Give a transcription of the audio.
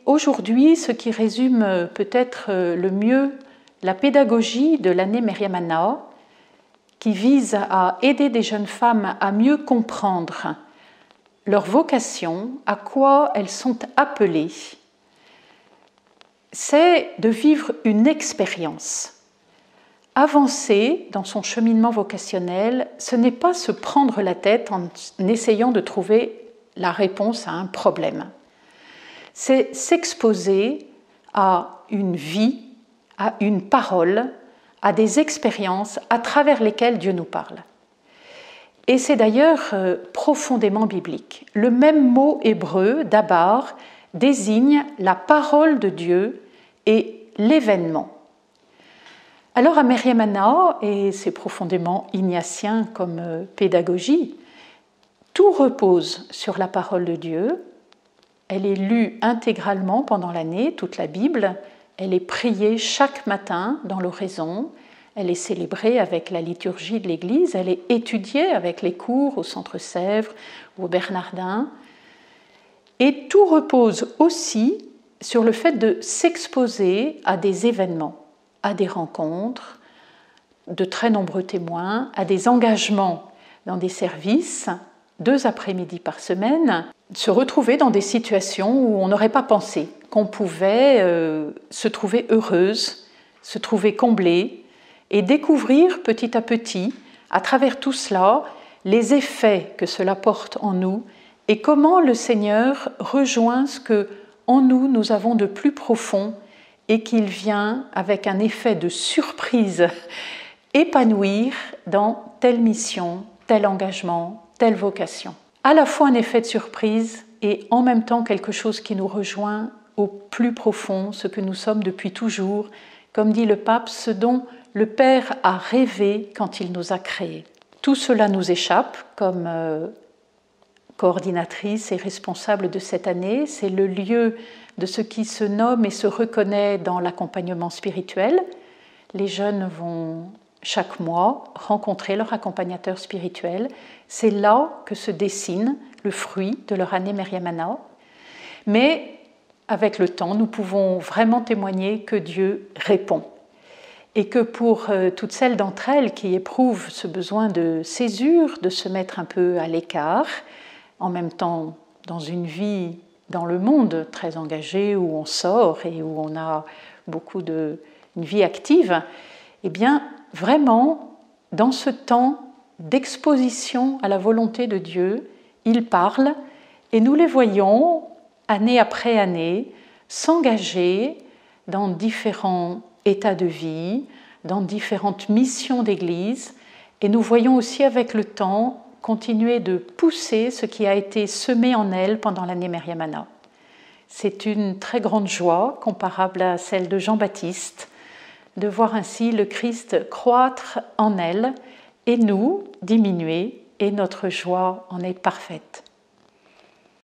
aujourd'hui ce qui résume peut-être le mieux la pédagogie de l'année Myriam Anna, qui vise à aider des jeunes femmes à mieux comprendre leur vocation, à quoi elles sont appelées, c'est de vivre une expérience. Avancer dans son cheminement vocationnel, ce n'est pas se prendre la tête en essayant de trouver la réponse à un problème. C'est s'exposer à une vie, à une parole, à des expériences à travers lesquelles Dieu nous parle. Et c'est d'ailleurs profondément biblique. Le même mot hébreu, dabar, désigne la parole de Dieu et l'événement. Alors à Myriam Anna, et c'est profondément ignatien comme pédagogie, tout repose sur la parole de Dieu. Elle est lue intégralement pendant l'année, toute la Bible. Elle est priée chaque matin dans l'oraison. Elle est célébrée avec la liturgie de l'Église. Elle est étudiée avec les cours au Centre Sèvres ou au Bernardin. Et tout repose aussi sur le fait de s'exposer à des événements, à des rencontres, de très nombreux témoins, à des engagements dans des services, 2 après-midi par semaine, se retrouver dans des situations où on n'aurait pas pensé qu'on pouvait se trouver heureuse, se trouver comblée et découvrir petit à petit, à travers tout cela, les effets que cela porte en nous et comment le Seigneur rejoint ce que en nous avons de plus profond et qu'il vient avec un effet de surprise épanouir dans telle mission, tel engagement, telle vocation. À la fois un effet de surprise et en même temps quelque chose qui nous rejoint au plus profond, ce que nous sommes depuis toujours, comme dit le pape, ce dont le Père a rêvé quand il nous a créés. Tout cela nous échappe comme coordinatrice et responsable de cette année. C'est le lieu de ce qui se nomme et se reconnaît dans l'accompagnement spirituel. Les jeunes vont chaque mois rencontrer leur accompagnateur spirituel. C'est là que se dessine le fruit de leur année Myriam Anna. Mais avec le temps, nous pouvons vraiment témoigner que Dieu répond. Et que pour toutes celles d'entre elles qui éprouvent ce besoin de césure, de se mettre un peu à l'écart, en même temps dans une vie dans le monde très engagée où on sort et où on a une vie active, eh bien vraiment dans ce temps d'exposition à la volonté de Dieu, il parle et nous les voyons année après année s'engager dans différents états de vie, dans différentes missions d'Église et nous voyons aussi avec le temps continuer de pousser ce qui a été semé en elle pendant l'année Myriam Anna. C'est une très grande joie, comparable à celle de Jean-Baptiste, de voir ainsi le Christ croître en elle et nous diminuer, et notre joie en est parfaite.